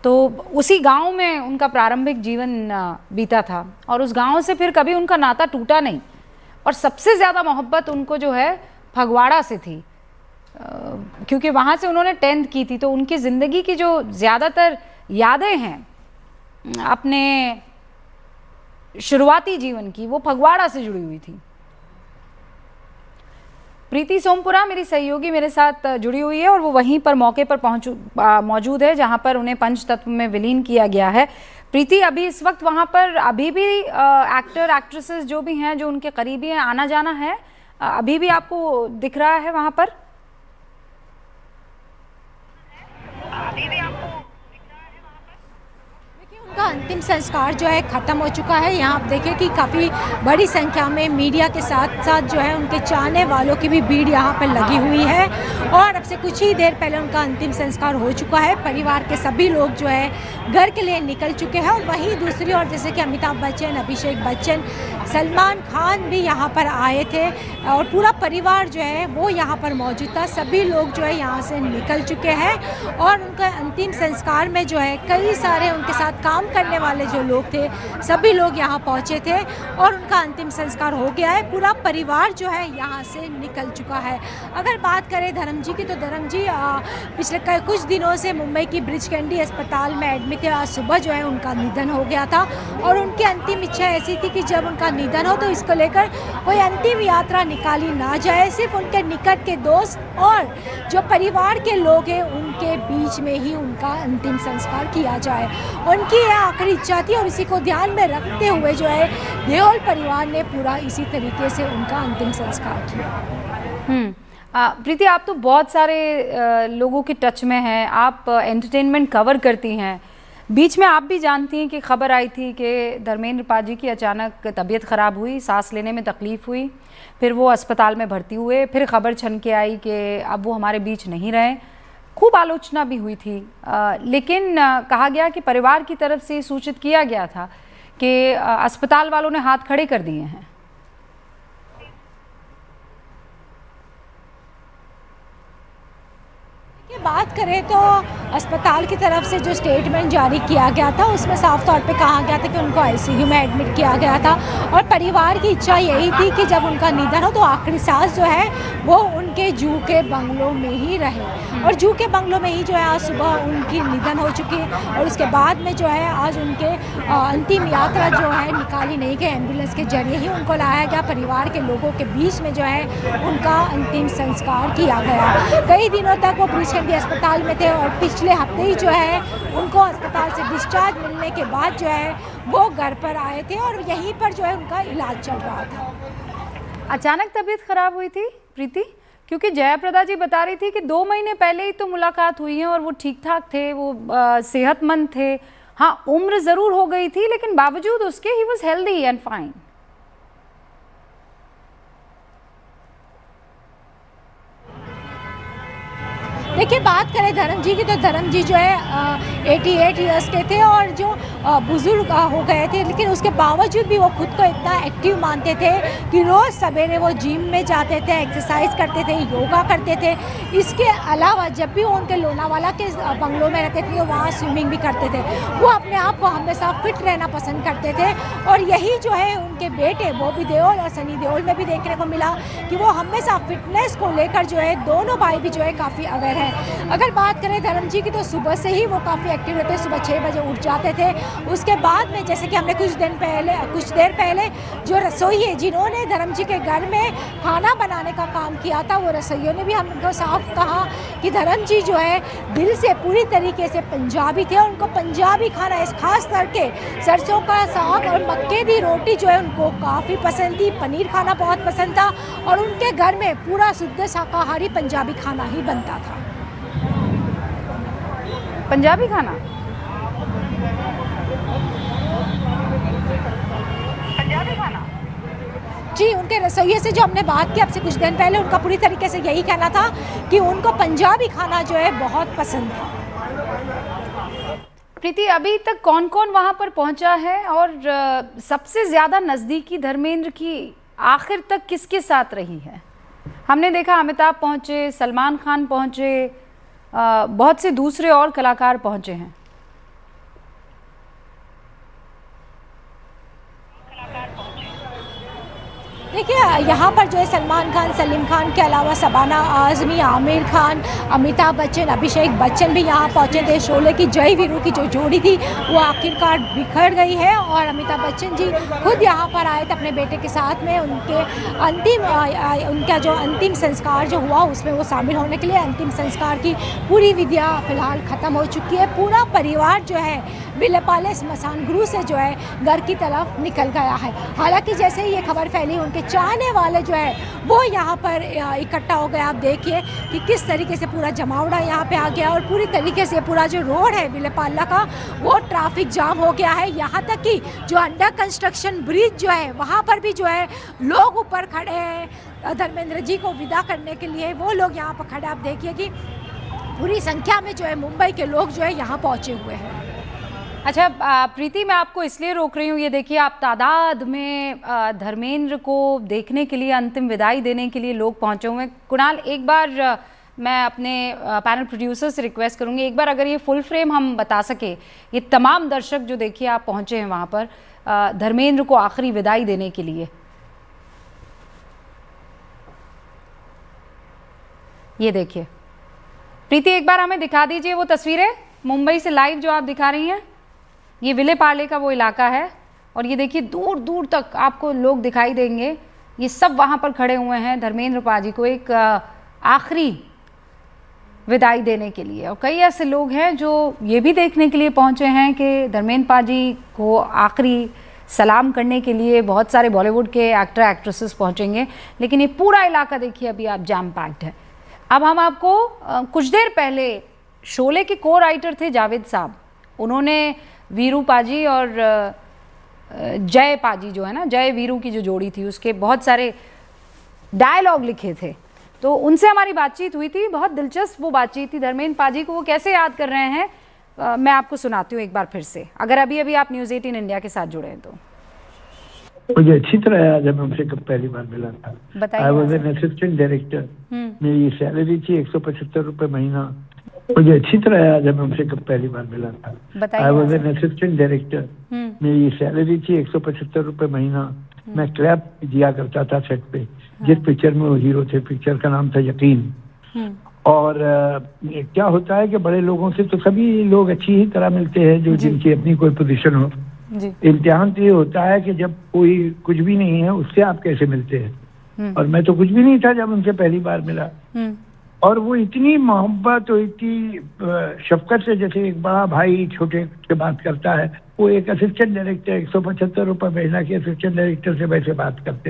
तो उसी गांव में उनका प्रारंभिक जीवन बीता था और उस गांव से फिर कभी उनका नाता टूटा नहीं। और सबसे ज़्यादा मोहब्बत उनको जो है फगवाड़ा से थी, क्योंकि वहाँ से उन्होंने 10th की थी। तो उनकी ज़िंदगी की जो ज़्यादातर यादें हैं अपने शुरुआती जीवन की, वो फगवाड़ा से जुड़ी हुई थी। प्रीति सोमपुरा मेरी सहयोगी मेरे साथ जुड़ी हुई है और वो वहीं पर मौके पर मौजूद है जहां पर उन्हें पंचतत्व में विलीन किया गया है। प्रीति, अभी इस वक्त वहां पर अभी भी एक्टर एक्ट्रेसेस जो भी हैं, जो उनके करीबी हैं, आना जाना है, अभी भी आपको दिख रहा है वहां पर? का अंतिम संस्कार जो है ख़त्म हो चुका है। यहाँ आप देखें कि काफ़ी बड़ी संख्या में मीडिया के साथ साथ जो है उनके चाहने वालों की भी भीड़ यहाँ पर लगी हुई है और अब से कुछ ही देर पहले उनका अंतिम संस्कार हो चुका है। परिवार के सभी लोग जो है घर के लिए निकल चुके हैं और वहीं दूसरी ओर जैसे कि अमिताभ बच्चन, अभिषेक बच्चन, सलमान खान भी यहाँ पर आए थे और पूरा परिवार जो है वो यहाँ पर मौजूद था। सभी लोग जो है यहाँ से निकल चुके हैं और उनका अंतिम संस्कार में जो है कई सारे उनके साथ काम करने वाले जो लोग थे सभी लोग यहाँ पहुँचे थे और उनका अंतिम संस्कार हो गया है। पूरा परिवार जो है यहाँ से निकल चुका है। अगर बात करें धर्म जी की, तो धर्म जी पिछले कुछ दिनों से मुंबई की ब्रिज कैंडी अस्पताल में एडमिट थे। आज सुबह जो है उनका निधन हो गया था और उनकी अंतिम इच्छा ऐसी थी कि जब उनका निधन हो तो इसको लेकर कोई अंतिम यात्रा निकाली ना जाए, सिर्फ उनके निकट के दोस्त और जो परिवार के लोग हैं उनके बीच में ही उनका अंतिम संस्कार किया जाए। उनकी यह आखिरी इच्छा थी और इसी को ध्यान में रखते हुए जो है देओल परिवार ने पूरा इसी तरीके से उनका अंतिम संस्कार किया। प्रीति, आप तो बहुत सारे लोगों के टच में हैं, आप एंटरटेनमेंट कवर करती हैं। बीच में आप भी जानती हैं कि खबर आई थी कि धर्मेंद्र पाजी की अचानक तबीयत ख़राब हुई, सांस लेने में तकलीफ़ हुई, फिर वो अस्पताल में भर्ती हुए, फिर खबर छन के आई कि अब वो हमारे बीच नहीं रहे। खूब आलोचना भी हुई थी, लेकिन कहा गया कि परिवार की तरफ से सूचित किया गया था कि अस्पताल वालों ने हाथ खड़े कर दिए हैं। बात करें तो अस्पताल की तरफ से जो स्टेटमेंट जारी किया गया था उसमें साफ तौर पे कहा गया था कि उनको आईसीयू में एडमिट किया गया था और परिवार की इच्छा यही थी कि जब उनका निधन हो तो आखिरी सांस जो है वो उनके जू के बंगलों में ही रहे और जू के बंगलों में ही जो है आज सुबह उनकी निधन हो चुकी है और उसके बाद में जो है आज उनके अंतिम यात्रा जो है निकाली नहीं गई, एम्बुलेंस के जरिए ही उनको लाया गया। परिवार के लोगों के बीच में जो है उनका अंतिम संस्कार किया गया। कई दिनों तक वो ब्रिज कैंडी अस्पताल में थे और पिछले हफ्ते ही जो है उनको अस्पताल से डिस्चार्ज मिलने के बाद जो है वो घर पर आए थे और यहीं पर जो है उनका इलाज चल रहा था। अचानक तबीयत खराब हुई थी प्रीति, क्योंकि जयाप्रदा जी बता रही थी कि 2 महीने पहले ही तो मुलाकात हुई है और वो ठीक ठाक थे, वो सेहतमंद थे। हाँ, उम्र ज़रूर हो गई थी लेकिन बावजूद उसके he was healthy and fine. देखिए, बात करें धर्म जी की तो धर्म जी जो है 88 ईयर्स के थे और जो बुज़ुर्ग हो गए थे, लेकिन उसके बावजूद भी वो खुद को इतना एक्टिव मानते थे कि रोज़ सवेरे वो जिम में जाते थे, एक्सरसाइज करते थे, योगा करते थे। इसके अलावा जब भी वो उनके लोनावाला के बंगलों में रहते थे वहाँ स्विमिंग भी करते थे। वो अपने आप को हमेशा फिट रहना पसंद करते थे और यही जो है उनके बेटे बॉबी देओल और सनी देओल में भी देखने को मिला कि वो हमेशा फिटनेस को लेकर जो है दोनों भाई भी जो है काफ़ी अवेयर है। अगर बात करें धर्म जी की तो सुबह से ही वो काफ़ी एक्टिव रहते, सुबह 6 बजे उठ जाते थे। उसके बाद में जैसे कि हमने कुछ देर पहले जो रसोई है जिन्होंने धर्म जी के घर में खाना बनाने का काम किया था, वो रसोइयों ने भी हमको साफ कहा कि धर्म जी जो है दिल से पूरी तरीके से पंजाबी थे और उनको पंजाबी खाना खास करके सरसों का साग और मक्के की रोटी जो है उनको काफ़ी पसंद थी। पनीर खाना बहुत पसंद था और उनके घर में पूरा शुद्ध शाकाहारी पंजाबी खाना ही बनता था। पंजाबी खाना जी, उनके रसोइये से जो हमने बात की आपसे कुछ दिन पहले, उनका पूरी तरीके से यही कहना था कि उनको पंजाबी खाना जो है बहुत पसंद था। प्रीति, अभी तक कौन कौन वहां पर पहुंचा है और सबसे ज़्यादा नज़दीकी धर्मेंद्र की आखिर तक किसके साथ रही है? हमने देखा अमिताभ पहुंचे, सलमान खान पहुंचे, बहुत से दूसरे और कलाकार पहुंचे हैं। देखिए यहाँ पर जो है सलमान खान, सलीम खान के अलावा शबाना आज़मी, आमिर खान, अमिताभ बच्चन, अभिषेक बच्चन भी यहाँ पहुँचे थे। शोले की जय वीरू की जो जोड़ी थी वो आखिरकार बिखर गई है और अमिताभ बच्चन जी खुद यहाँ पर आए थे अपने बेटे के साथ में। उनका जो अंतिम संस्कार जो हुआ उसमें वो शामिल होने के लिए अंतिम संस्कार की पूरी विधियाँ फिलहाल ख़त्म हो चुकी है। पूरा परिवार जो है विलेपाले स्मशान गृह से जो है घर की तरफ निकल गया है। हालांकि जैसे ही ये खबर फैली उनके चाहने वाले जो है वो यहाँ पर इकट्ठा हो गए। आप देखिए कि किस तरीके से पूरा जमावड़ा यहाँ पे आ गया और पूरी तरीके से पूरा जो रोड है विलेपाला का वो ट्रैफिक जाम हो गया है। यहाँ तक कि जो अंडर कंस्ट्रक्शन ब्रिज जो है वहाँ पर भी जो है लोग ऊपर खड़े हैं धर्मेंद्र जी को विदा करने के लिए। वो लोग यहाँ पर खड़े, आप देखिए कि पूरी संख्या में जो है मुंबई के लोग जो है यहाँ पहुँचे हुए हैं। अच्छा प्रीति, मैं आपको इसलिए रोक रही हूँ, ये देखिए आप तादाद में धर्मेंद्र को देखने के लिए, अंतिम विदाई देने के लिए लोग पहुँचे हुए हैं। कुणाल, एक बार मैं अपने पैनल प्रोड्यूसर से रिक्वेस्ट करूँगी, एक बार अगर ये फुल फ्रेम हम बता सके, ये तमाम दर्शक जो देखिए आप पहुँचे हैं वहाँ पर धर्मेंद्र को आखिरी विदाई देने के लिए। ये देखिए प्रीति, एक बार हमें दिखा दीजिए वो तस्वीरें मुंबई से लाइव जो आप दिखा रही हैं। ये विलेपाले का वो इलाका है और ये देखिए दूर दूर तक आपको लोग दिखाई देंगे। ये सब वहाँ पर खड़े हुए हैं धर्मेंद्र पाजी को एक आखिरी विदाई देने के लिए। और कई ऐसे लोग हैं जो ये भी देखने के लिए पहुँचे हैं कि धर्मेंद्र पाजी को आखिरी सलाम करने के लिए बहुत सारे बॉलीवुड के एक्टर एक्ट्रेसेस पहुँचेंगे। लेकिन ये पूरा इलाका देखिए अभी आप जैम पैक्ड है। अब हम आपको कुछ देर पहले शोले के को राइटर थे जावेद साहब, उन्होंने वीरू पाजी और जय पाजी जो है ना, जय वीरू की जो जोड़ी थी उसके बहुत सारे डायलॉग लिखे थे। तो उनसे हमारी बातचीत हुई थी, बहुत दिलचस्प वो बातचीत थी। धर्मेंद्र पाजी को वो कैसे याद कर रहे हैं मैं आपको सुनाती हूँ एक बार फिर से, अगर अभी अभी आप न्यूज़ 18 इंडिया के साथ जुड़े हैं तो। मुझे अच्छी तरह याद है, मैं उनसे कब पहली बार मिला था। बताइए। I was an assistant director, मेरी सैलरी थी 175 रुपये महीना। मुझे अच्छी तरह याद है, मैं उनसे कब पहली बार मिला था। I was an assistant director, मेरी सैलरी थी 175 रुपये महीना। मैं क्लैप दिया करता था सेट पे, जिस पिक्चर में वो हीरो थे, पिक्चर का नाम था यकीन। और क्या होता है कि बड़े लोगों से तो सभी लोग अच्छी ही तरह मिलते हैं जो जिनकी अपनी कोई पोजीशन हो। इम्तिहान तो ये होता है कि जब कोई कुछ भी नहीं है उससे आप कैसे मिलते हैं। और मैं तो कुछ भी नहीं था जब उनसे पहली बार मिला, और वो इतनी मोहब्बत और इतनी शफकत से, जैसे एक बड़ा भाई छोटे से बात करता है, वो एक असिस्टेंट डायरेक्टर 175 रुपये महीना के असिस्टेंट डायरेक्टर से वैसे बात करते हैं।